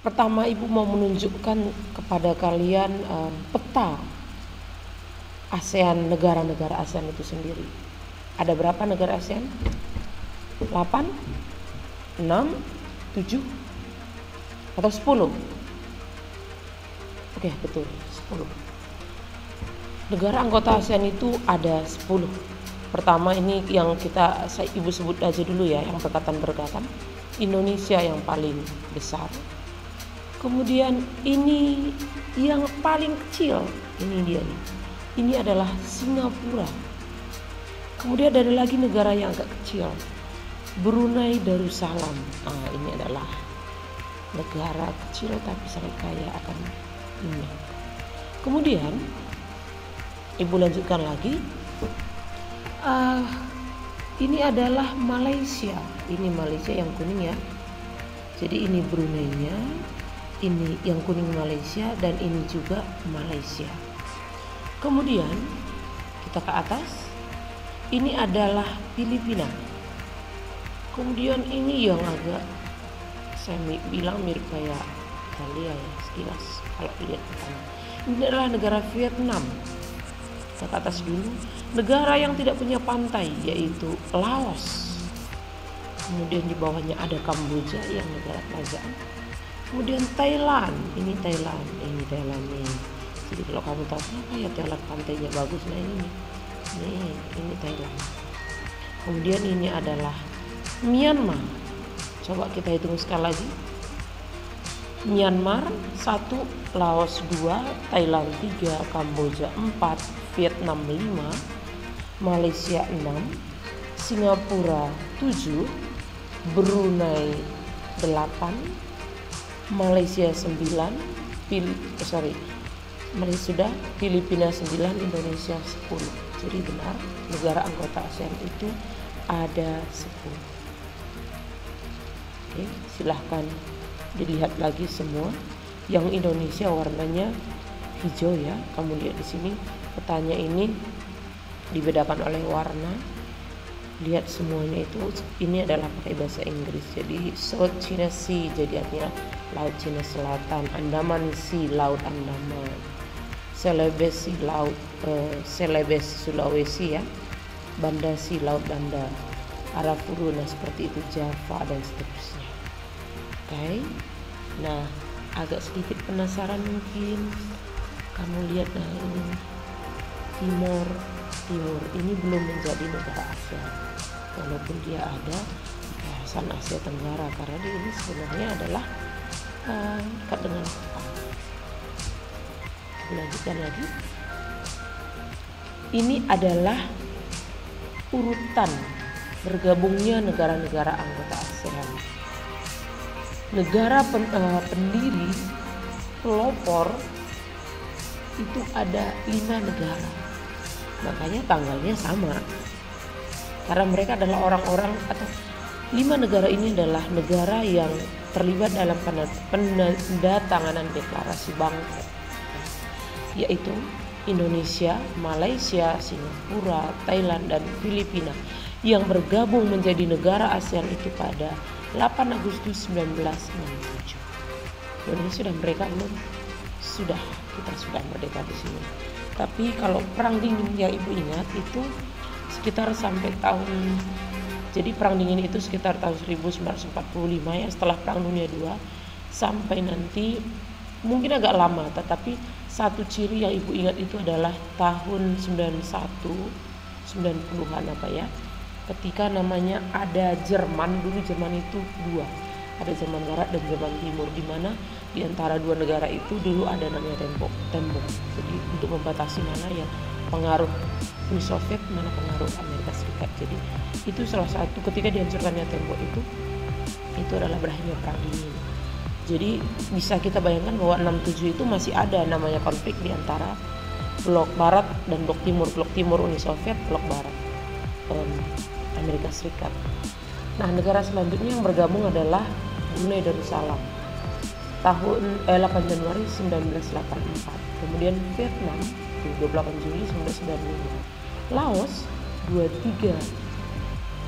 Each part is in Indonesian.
Pertama, Ibu mau menunjukkan kepada kalian peta ASEAN, negara-negara ASEAN itu sendiri. Ada berapa negara ASEAN? 8, 6, 7, atau 10? Oke, betul, 10. Negara anggota ASEAN itu ada 10. Pertama ini yang Ibu sebut aja dulu ya, yang berdekatan. Indonesia yang paling besar. Kemudian ini yang paling kecil, ini dia nih. Ini adalah Singapura. Kemudian ada lagi negara yang agak kecil, Brunei Darussalam. Nah, ini adalah negara kecil tapi sangat kaya akan minyak. Kemudian Ibu lanjutkan lagi. Ini adalah Malaysia. Ini Malaysia yang kuning ya. Jadi ini Brunei-nya, ini yang kuning Malaysia, dan ini juga Malaysia. Kemudian kita ke atas. Ini adalah Filipina. Kemudian ini yang agak saya bilang mirip kayak Italia ya sekilas kalau dilihat pertama. Ini adalah negara Vietnam. Kita ke atas dulu. Negara yang tidak punya pantai yaitu Laos. Kemudian di bawahnya ada Kamboja yang negara kerajaan. Kemudian Thailand. Ini Thailand nih. Jadi kalau kamu tahu kenapa ya Thailand pantainya bagus, nah ini Thailand. Kemudian ini adalah Myanmar. Coba kita hitung sekali lagi. Myanmar 1, Laos 2, Thailand 3, Kamboja 4, Vietnam 5, Malaysia 6, Singapura 7, Brunei 8, Malaysia 9, Malaysia sudah, Filipina 9, Indonesia 10. Jadi benar, negara anggota ASEAN itu ada 10. Oke, silahkan dilihat lagi semua. Yang Indonesia warnanya hijau ya. Kamu lihat di sini petanya ini dibedakan oleh warna. Lihat semuanya itu, ini adalah pakai bahasa Inggris. Jadi South China Sea, jadi artinya Laut Cina Selatan. Andaman Sea, Laut Andaman. Celebes Sea, Celebes Sulawesi ya. Banda Sea, Laut Banda. Arafuru, nah seperti itu, Java dan seterusnya. Oke. Nah, agak sedikit penasaran mungkin kamu lihat, nah ini Timor ini belum menjadi negara ASEAN walaupun dia ada kawasan Asia Tenggara, karena dia ini sebenarnya adalah dekat dengan Jepang. Lanjutkan lagi. Ini adalah urutan bergabungnya negara-negara anggota ASEAN. Negara pendiri pelopor itu ada 5 negara. Makanya tanggalnya sama. Karena mereka adalah orang-orang, atau 5 negara ini adalah negara yang terlibat dalam penandatanganan deklarasi Bangkok, yaitu Indonesia, Malaysia, Singapura, Thailand, dan Filipina yang bergabung menjadi negara ASEAN itu pada 8 Agustus 1967. Indonesia sudah merdeka belum? Sudah, kita sudah merdeka di sini. Tapi kalau perang dingin yang Ibu ingat itu sekitar sampai tahun, jadi perang dingin itu sekitar tahun 1945 ya, setelah Perang Dunia II sampai nanti mungkin agak lama, tetapi satu ciri yang Ibu ingat itu adalah tahun 90-an apa ya, ketika namanya ada Jerman. Dulu Jerman itu 2, ada Jerman Barat dan Jerman Timur, di mana di antara 2 negara itu dulu ada namanya tembok. Jadi untuk membatasi mana yang pengaruh Uni Soviet, mana pengaruh Amerika Serikat. Jadi itu salah satu, ketika dihancurkannya tembok itu adalah berakhirnya perang dingin. Jadi bisa kita bayangkan bahwa 67 itu masih ada namanya konflik di antara blok barat dan blok timur. Blok timur Uni Soviet, blok barat Amerika Serikat. Nah, negara selanjutnya yang bergabung adalah Brunei Darussalam tahun 8 Januari 1984. Kemudian Vietnam 28 Juli 1995. Laos 23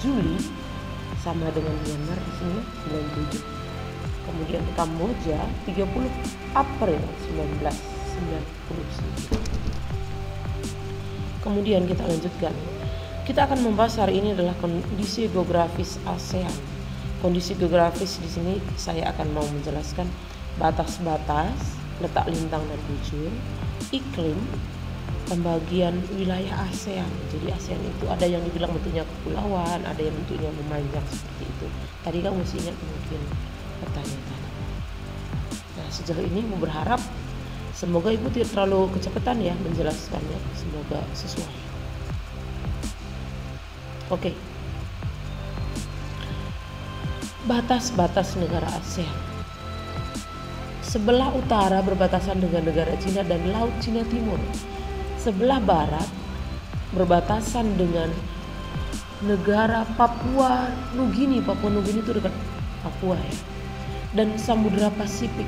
Juli sama dengan Myanmar di sini 97. Kemudian Kemudian Kamboja 30 April 1999. Kemudian kita lanjutkan. Kita akan membahas hari ini adalah kondisi geografis ASEAN. Kondisi geografis di sini saya akan mau menjelaskan batas-batas, letak lintang dan bujur, iklim, pembagian wilayah ASEAN. Jadi ASEAN itu ada yang dibilang bentuknya kepulauan, ada yang bentuknya memanjang seperti itu. Tadi kamu masih ingat mungkin pertanyaan. Nah, sejauh ini Ibu berharap semoga Ibu tidak terlalu kecepatan ya menjelaskannya, semoga sesuai. Oke. Batas-batas negara ASEAN. Sebelah utara berbatasan dengan negara Cina dan Laut Cina Timur. Sebelah barat berbatasan dengan negara Papua Nugini. Papua Nugini itu dekat Papua ya. Dan Samudra Pasifik.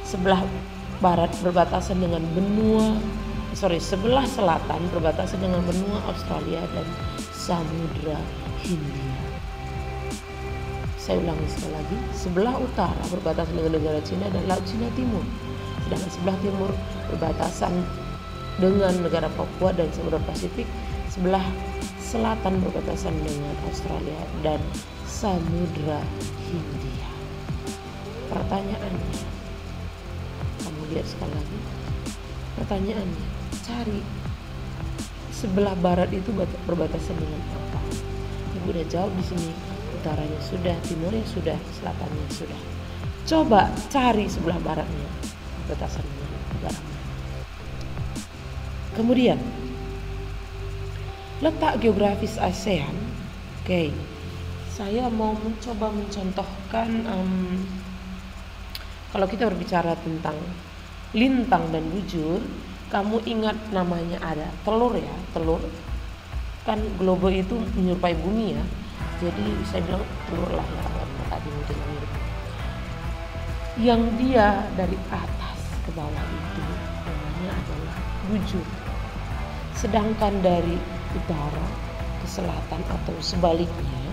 Sebelah barat berbatasan dengan sebelah selatan berbatasan dengan benua Australia dan Samudra Hindia. Saya ulangi sekali lagi, sebelah utara berbatasan dengan negara Cina dan Laut Cina Timur, sedangkan sebelah timur berbatasan dengan negara Papua dan Samudra Pasifik, sebelah selatan berbatasan dengan Australia dan Samudra Hindia. Pertanyaannya, kamu lihat sekali lagi. Pertanyaannya, cari sebelah barat itu berbatasan dengan apa? Ibu udah jawab di sini. Utaranya sudah, timurnya sudah, selatannya sudah. Coba cari sebelah baratnya berbatasan dengan negara mana. Kemudian letak geografis ASEAN. Oke, saya mau mencoba mencontohkan kalau kita berbicara tentang lintang dan bujur, kamu ingat namanya ada telur ya, telur kan globe itu menyerupai bumi ya. Jadi saya bilang telur lah ya, tadi mungkin mirip. Yang dia dari atas ke bawah itu namanya adalah bujur. Sedangkan dari utara ke selatan atau sebaliknya,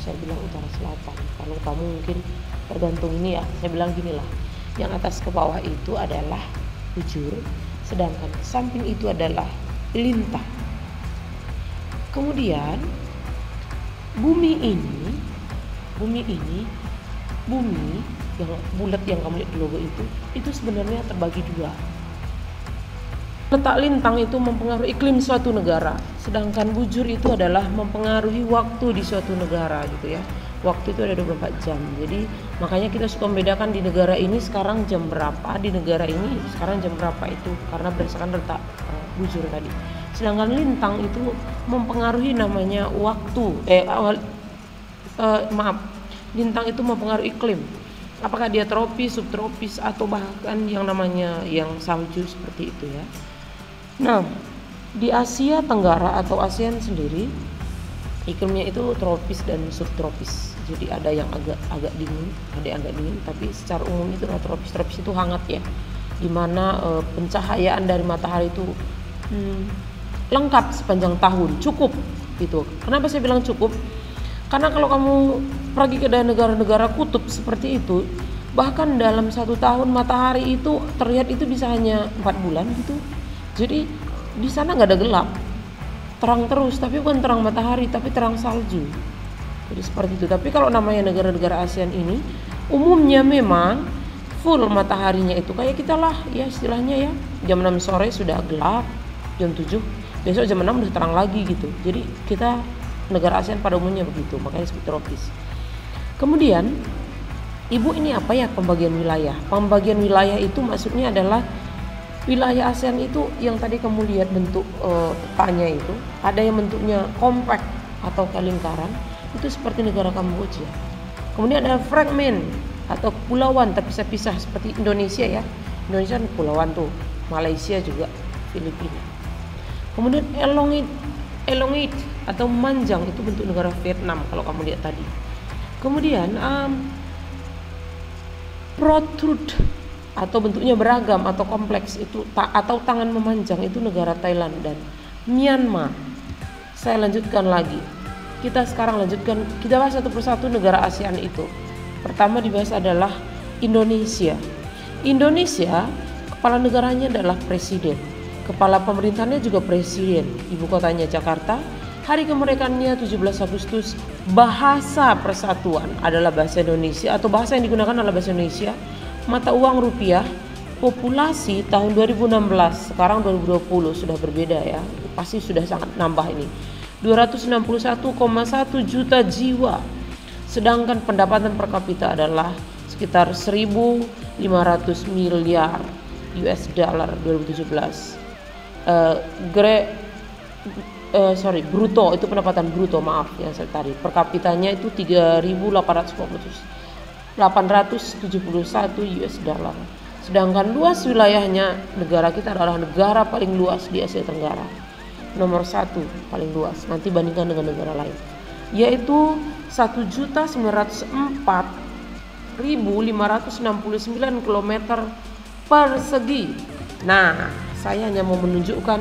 saya bilang utara selatan. Kalau kamu mungkin tergantung ini ya, saya bilang gini lah. Yang atas ke bawah itu adalah bujur, sedangkan samping itu adalah lintang. Kemudian bumi yang bulat yang kamu lihat di logo itu sebenarnya terbagi dua. Letak lintang itu mempengaruhi iklim suatu negara, sedangkan bujur itu adalah mempengaruhi waktu di suatu negara gitu ya. Waktu itu ada 24 jam. Jadi makanya kita suka membedakan di negara ini sekarang jam berapa, di negara ini sekarang jam berapa, itu karena berdasarkan letak bujur tadi. Sedangkan lintang itu mempengaruhi namanya waktu. Lintang itu mempengaruhi iklim. Apakah dia tropis, subtropis, atau bahkan yang namanya yang salju seperti itu ya. Nah, di Asia Tenggara atau ASEAN sendiri iklimnya itu tropis dan subtropis. Jadi ada yang agak dingin, ada yang agak dingin, tapi secara umum itu tropis. Tropis itu hangat ya. Dimana pencahayaan dari matahari itu lengkap sepanjang tahun, cukup gitu. Kenapa saya bilang cukup? Karena kalau kamu pergi ke negara-negara kutub seperti itu, bahkan dalam 1 tahun matahari itu terlihat itu bisa hanya 4 bulan gitu. Jadi di sana nggak ada gelap, terang terus, tapi bukan terang matahari, tapi terang salju. Jadi seperti itu. Tapi kalau namanya negara-negara ASEAN ini, umumnya memang full mataharinya itu kayak kita lah, ya istilahnya ya. Jam 6 sore sudah gelap, jam 7 besok jam 6 udah terang lagi gitu. Jadi kita negara ASEAN pada umumnya begitu, makanya disebut tropis. Kemudian Ibu ini apa ya pembagian wilayah? Pembagian wilayah itu maksudnya adalah wilayah ASEAN itu yang tadi kamu lihat bentuk petanya itu, ada yang bentuknya kompak atau lingkaran, itu seperti negara Kamboja. Kemudian ada fragmen atau kepulauan terpisah-pisah seperti Indonesia ya. Indonesia kan kepulauan tuh, Malaysia juga, Filipina. Kemudian elongate atau manjang itu bentuk negara Vietnam kalau kamu lihat tadi. Kemudian protrude atau bentuknya beragam atau kompleks itu atau tangan memanjang itu negara Thailand dan Myanmar. Saya lanjutkan lagi. kita sekarang lanjutkan, kita bahas satu persatu negara ASEAN itu. Pertama dibahas adalah Indonesia. Indonesia, kepala negaranya adalah presiden, kepala pemerintahnya juga presiden, ibu kotanya Jakarta. Hari kemerdekaannya 17 Agustus. Bahasa persatuan adalah bahasa Indonesia, atau bahasa yang digunakan adalah bahasa Indonesia. Mata uang rupiah. Populasi tahun 2016, sekarang 2020 sudah berbeda ya, pasti sudah sangat nambah ini, 261,1 juta jiwa. Sedangkan pendapatan per kapita adalah sekitar 1.500 miliar US dollar 2017. Bruto, itu pendapatan bruto, maaf yang saya tadi. Per kapitanya itu 3.871 US dollar. Sedangkan luas wilayahnya, negara kita adalah negara paling luas di Asia Tenggara, nomor 1 paling luas, nanti bandingkan dengan negara lain, yaitu 1.904.569 km persegi. Nah, saya hanya mau menunjukkan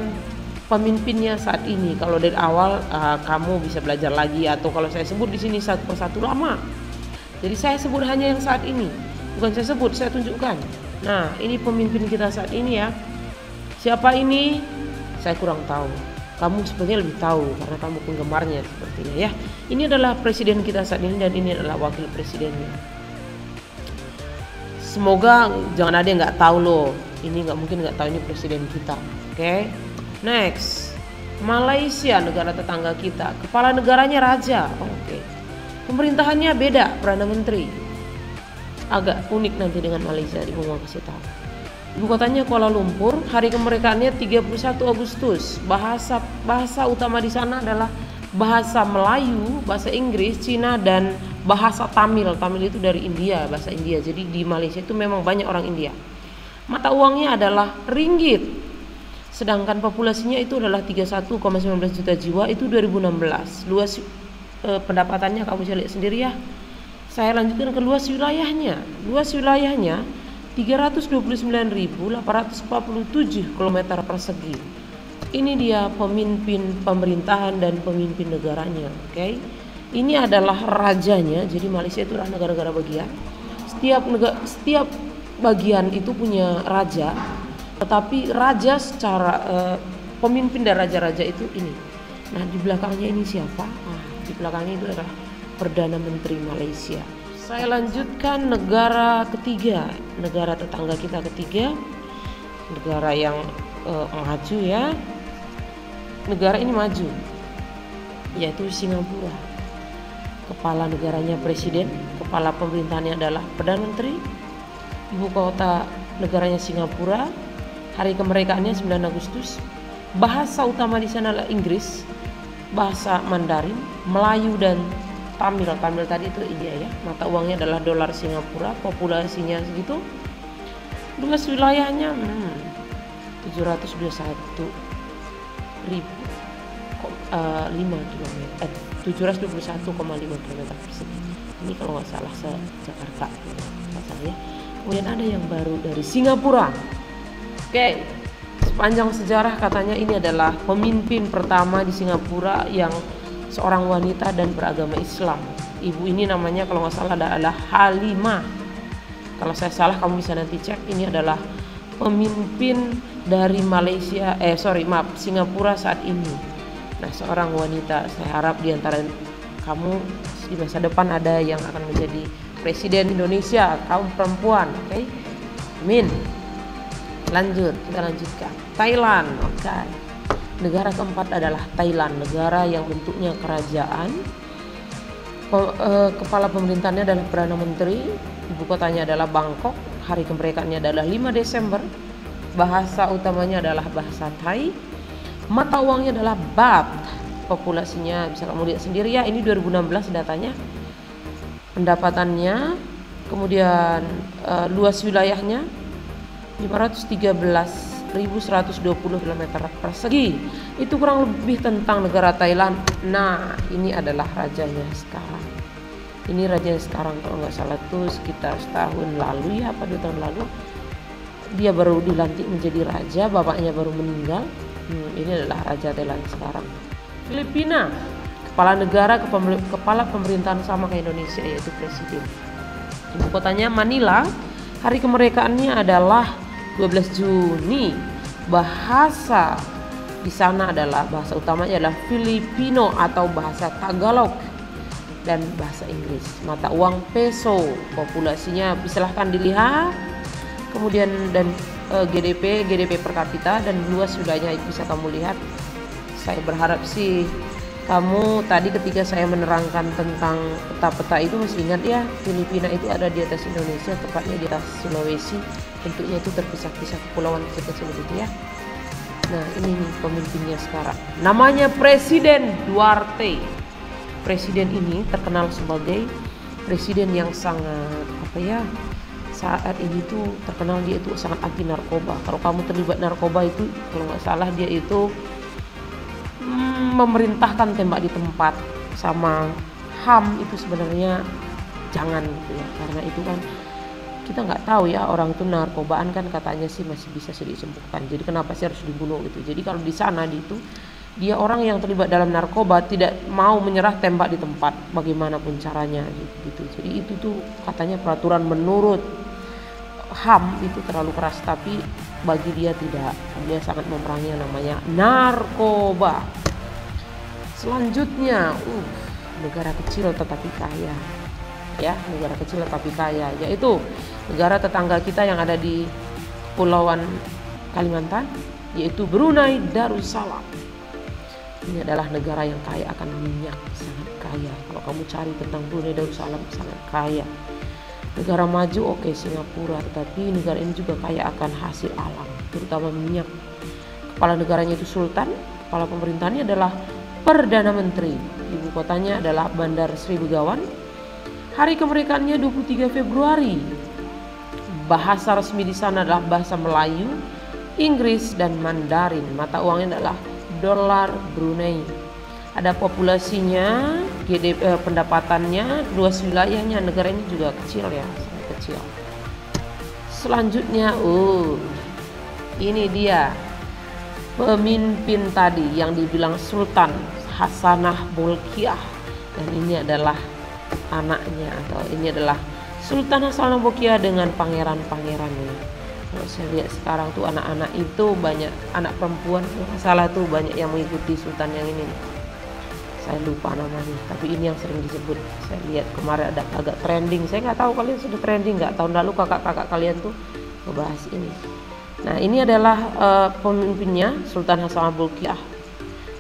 pemimpinnya saat ini. Kalau dari awal kamu bisa belajar lagi, atau kalau saya sebut di sini satu persatu lama. Jadi saya sebut hanya yang saat ini, bukan saya sebut, saya tunjukkan. Nah, ini pemimpin kita saat ini ya. Siapa ini? Saya kurang tahu. Kamu sepertinya lebih tahu karena kamu penggemarnya sepertinya ya. Ini adalah presiden kita saat ini, dan ini adalah wakil presidennya. Semoga jangan ada yang nggak tahu loh. Ini nggak mungkin nggak tahu ini presiden kita. Oke. Next, Malaysia, negara tetangga kita. Kepala negaranya raja. Oke. Pemerintahannya beda, perdana menteri. Agak unik nanti dengan Malaysia, ibu mau kasih tahu. Ibu kotanya Kuala Lumpur. Hari kemerdekaannya 31 Agustus. Bahasa utama di sana adalah bahasa Melayu, bahasa Inggris, Cina, dan bahasa Tamil. Tamil itu dari India, bahasa India. Jadi di Malaysia itu memang banyak orang India. Mata uangnya adalah ringgit. Sedangkan populasinya itu adalah 31,19 juta jiwa, itu 2016. Luas pendapatannya kamu bisa lihat sendiri ya. Saya lanjutkan ke luas wilayahnya. Luas wilayahnya 329.847 km persegi. Ini dia pemimpin pemerintahan dan pemimpin negaranya. Oke. Ini adalah rajanya. Jadi Malaysia itu adalah negara-negara bagian. Setiap bagian itu punya raja. Tetapi raja secara pemimpin dan raja-raja itu ini. Nah, di belakangnya ini siapa? Nah, di belakangnya itu adalah Perdana Menteri Malaysia. Saya lanjutkan negara ketiga, negara tetangga kita ketiga, negara yang maju ya. Negara ini maju, yaitu Singapura. Kepala negaranya presiden, kepala pemerintahannya adalah Perdana Menteri. Ibu kota negaranya Singapura. Hari kemerdekaannya 9 Agustus. Bahasa utama di sana adalah Inggris, bahasa Mandarin, Melayu, dan Tamil. Tamil tadi itu India ya. Mata uangnya adalah dolar Singapura. Populasinya segitu. Luas wilayahnya 721,5 km persegi. Ini kalau nggak salah Jakarta, ya. Kemudian ada yang baru dari Singapura. Oke, sepanjang sejarah katanya ini adalah pemimpin pertama di Singapura yang seorang wanita dan beragama Islam. Ibu ini namanya kalau nggak salah adalah Halimah. Kalau saya salah kamu bisa nanti cek. Ini adalah pemimpin dari Singapura saat ini. Nah, seorang wanita. Saya harap di antara kamu di masa depan ada yang akan menjadi presiden Indonesia, kaum perempuan. Oke. Amin. Kita lanjutkan. Thailand. Oke. Negara keempat adalah Thailand, negara yang bentuknya kerajaan. Kepala pemerintahannya adalah Perdana Menteri. Ibu kotanya adalah Bangkok. Hari kemerdekaannya adalah 5 Desember. Bahasa utamanya adalah bahasa Thai. Mata uangnya adalah baht. Populasinya bisa kamu lihat sendiri ya. Ini 2016 datanya. Pendapatannya, kemudian luas wilayahnya 513.120 km persegi. Itu kurang lebih tentang negara Thailand. Nah, ini adalah rajanya sekarang. Ini rajanya sekarang, kalau nggak salah tuh sekitar setahun lalu ya, apa 2 tahun lalu. Dia baru dilantik menjadi raja, bapaknya baru meninggal. Ini adalah raja Thailand sekarang. Filipina. Kepala negara, kepala pemerintahan sama kayak Indonesia, yaitu presiden. Ibu kotanya Manila. Hari kemerdekaannya adalah 12 Juni. Bahasa di sana adalah, bahasa utamanya adalah Filipino atau bahasa Tagalog dan bahasa Inggris. Mata uang peso, populasinya silahkan dilihat. Kemudian dan GDP per kapita dan luas wilayahnya bisa kamu lihat. Saya berharap sih kamu tadi ketika saya menerangkan tentang peta-peta itu masih ingat ya, Filipina itu ada di atas Indonesia, tepatnya di atas Sulawesi. Bentuknya itu terpisah-pisah kepulauan kecil-kecil begitu ya. Nah ini nih pemimpinnya sekarang, namanya Presiden Duterte. Presiden ini terkenal sebagai presiden yang sangat saat ini tuh terkenal dia itu sangat anti narkoba. Kalau kamu terlibat narkoba itu kalau nggak salah dia itu memerintahkan tembak di tempat, sama HAM itu sebenarnya jangan gitu ya, karena itu kan kita nggak tahu ya, orang itu narkobaan kan katanya sih masih bisa disembuhkan, jadi kenapa sih harus dibunuh gitu. Jadi kalau di sana itu dia orang yang terlibat dalam narkoba tidak mau menyerah, tembak di tempat bagaimanapun caranya gitu. Jadi itu tuh katanya peraturan menurut HAM itu terlalu keras, tapi bagi dia tidak, dia sangat memerangi yang namanya narkoba. Selanjutnya negara kecil tetapi kaya ya, negara kecil tetapi kaya, yaitu negara tetangga kita yang ada di Kepulauan Kalimantan, yaitu Brunei Darussalam. Ini adalah negara yang kaya akan minyak, sangat kaya. Kalau kamu cari tentang Brunei Darussalam, sangat kaya. Negara maju oke, Singapura, tetapi negara ini juga kaya akan hasil alam, terutama minyak. Kepala negaranya itu sultan, kepala pemerintahannya adalah Perdana Menteri. Ibu kotanya adalah Bandar Sri Begawan. Hari kemerdekaannya 23 Februari. Bahasa resmi di sana adalah bahasa Melayu, Inggris, dan Mandarin. Mata uangnya adalah dolar Brunei. Ada populasinya, pendapatannya, luas wilayahnya, negara ini juga kecil ya, sangat kecil. Selanjutnya, ini dia pemimpin tadi yang dibilang Sultan Hasanah Bolkiah, dan ini adalah anaknya, atau ini adalah Sultan Hasanah Bolkiah dengan pangeran-pangerannya. Kalau saya lihat sekarang tuh anak-anak itu banyak, anak perempuan kalau nggak salah tuh banyak yang mengikuti Sultan yang ini. Saya lupa namanya, tapi ini yang sering disebut. Saya lihat kemarin ada agak trending. Saya nggak tahu kalian sudah trending nggak, tahun lalu kakak-kakak kalian tuh ngebahas ini. Nah ini adalah pemimpinnya Sultan Hasanah Bolkiah,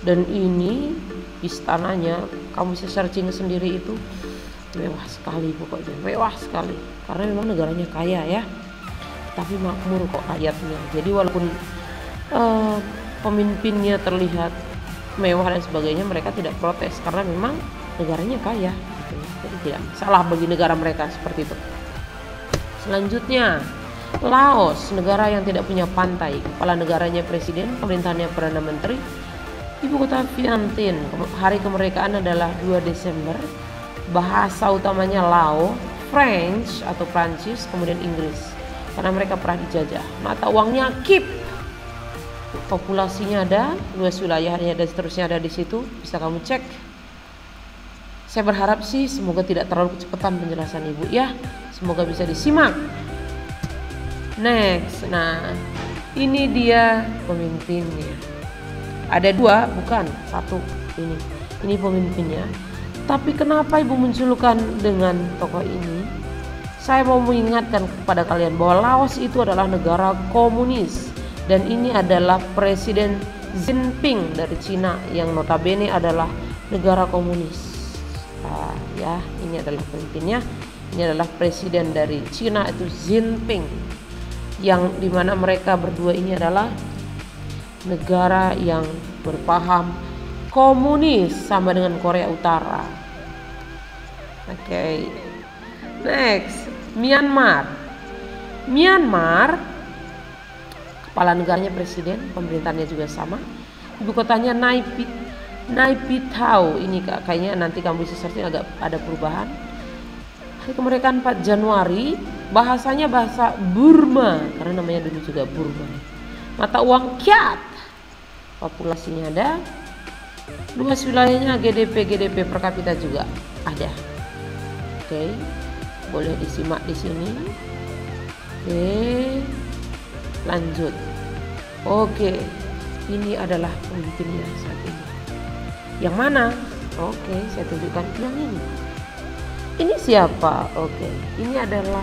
dan ini istananya kamu bisa searching sendiri, itu mewah sekali, pokoknya mewah sekali karena memang negaranya kaya ya, tapi makmur kok rakyatnya. Jadi walaupun pemimpinnya terlihat mewah dan sebagainya, mereka tidak protes karena memang negaranya kaya gitu. Jadi tidak salah bagi negara mereka seperti itu. Selanjutnya Laos, negara yang tidak punya pantai. Kepala negaranya presiden, pemerintahannya perdana menteri. Ibu kota Vientiane. Hari kemerdekaan adalah 2 Desember. Bahasa utamanya Lao, French atau Prancis, kemudian Inggris, karena mereka pernah dijajah. Mata uangnya KIP. Populasinya ada, luas wilayahnya dan seterusnya ada di situ, bisa kamu cek. Saya berharap sih semoga tidak terlalu kecepatan penjelasan ibu ya, semoga bisa disimak. Next, nah ini dia pemimpinnya. Ada 2, bukan 1. Ini pemimpinnya. Tapi kenapa ibu munculkan dengan tokoh ini? Saya mau mengingatkan kepada kalian bahwa Laos itu adalah negara komunis, dan ini adalah Presiden Xi Jinping dari Cina yang notabene adalah negara komunis. Nah, ya, ini adalah pemimpinnya. Ini adalah presiden dari Cina itu Xi Jinping, yang dimana mereka berdua ini adalah negara yang berpaham komunis sama dengan Korea Utara. Oke. Next, Myanmar. Myanmar, kepala negaranya presiden, pemerintahannya juga sama. Ibu kotanya Naypyidaw. Ini kayaknya nanti kamu bisa searching, agak ada perubahan. Hari kemerdekaan 4 Januari. Bahasanya bahasa Burma karena namanya dulu juga Burma. Mata uang kyat. Populasinya ada Luas wilayahnya GDP per kapita juga ada. Oke, boleh disimak di sini. Oke, lanjut. Oke, ini adalah pemimpinnya saat ini. Yang mana? Oke, saya tunjukkan yang ini. Ini siapa? Oke, ini adalah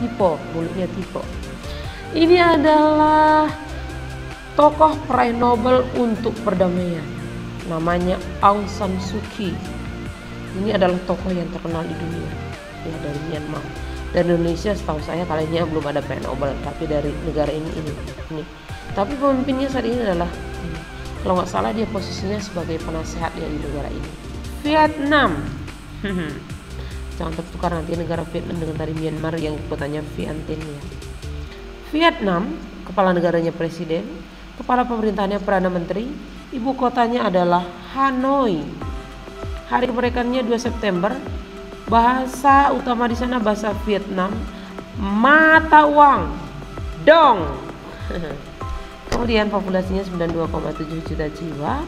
Tipo, mulutnya Tipo. Ini adalah tokoh peraih Nobel untuk perdamaian. Namanya Aung San Suu Kyi. Ini adalah tokoh yang terkenal di dunia, ya, dari Myanmar. Dan Indonesia setahu saya kalinya belum ada peraih Nobel, tapi dari negara ini. Tapi pemimpinnya saat ini adalah ini. Kalau nggak salah dia posisinya sebagai penasehat ya di negara ini. Vietnam. Jangan tertukar nanti negara Vietnam dengan tadi Myanmar yang kotanya Vientiane ya. Vietnam, kepala negaranya presiden, kepala pemerintahannya perdana menteri, ibu kotanya adalah Hanoi. Hari kemerdekaannya 2 September. Bahasa utama di sana bahasa Vietnam, mata uang, dong. Kemudian populasinya 92,7 juta jiwa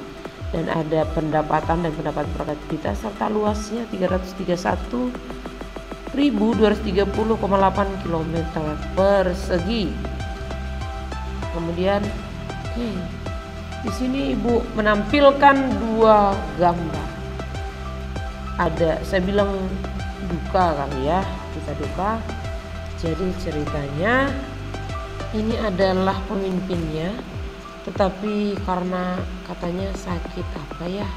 dan ada pendapatan dan pendapat per kapita serta luasnya 331.230,8 km persegi. Kemudian di sini ibu menampilkan dua gambar. Ada, saya bilang duka kali ya, kita duka. Jadi ceritanya ini adalah pemimpinnya, tetapi karena katanya sakit apa ya,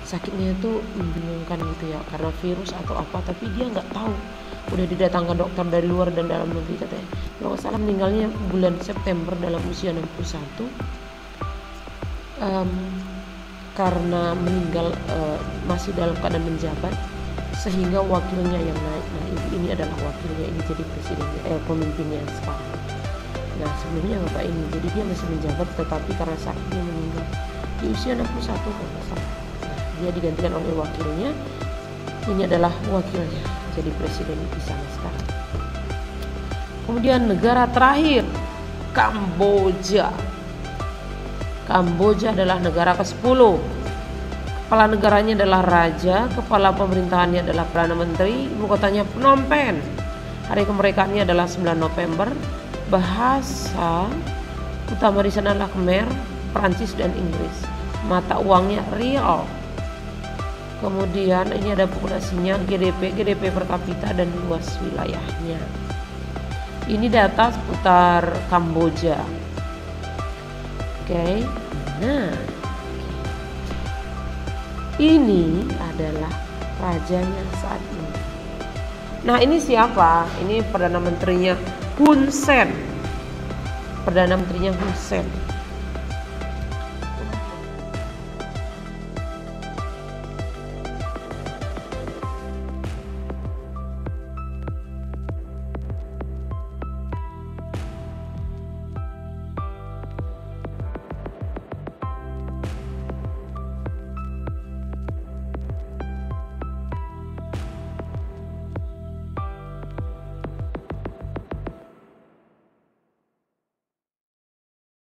sakitnya itu membingungkan gitu ya, karena virus atau apa, tapi dia nggak tahu. Udah didatangkan dokter dari luar dan dalam negeri katanya. Kalau nggak salah meninggalnya bulan September dalam usia 61. Karena meninggal masih dalam keadaan menjabat, sehingga wakilnya yang naik. Nah ini adalah wakilnya, ini jadi presidennya, pemimpinnya sekarang. Nah sebelumnya bapak ini, jadi dia masih menjabat tetapi karena sakitnya meninggal di usia 61 kalau nggak salah. Nah, dia digantikan oleh wakilnya, ini adalah wakilnya jadi presiden di sana sekarang. Kemudian negara terakhir, Kamboja. Kamboja adalah negara ke-10. Kepala negaranya adalah raja, kepala pemerintahannya adalah perdana menteri, ibu kotanya Phnom Penh. Hari kemerdekaannya adalah 9 November. Bahasa utama di sana adalah Khmer, Prancis dan Inggris. Mata uangnya rial. Kemudian ini ada populasinya, GDP per kapita dan luas wilayahnya. Ini data seputar Kamboja. Oke, nah ini adalah rajanya saat ini. Nah ini siapa? Ini perdana menterinya Hun Sen. Perdana menterinya Hun Sen.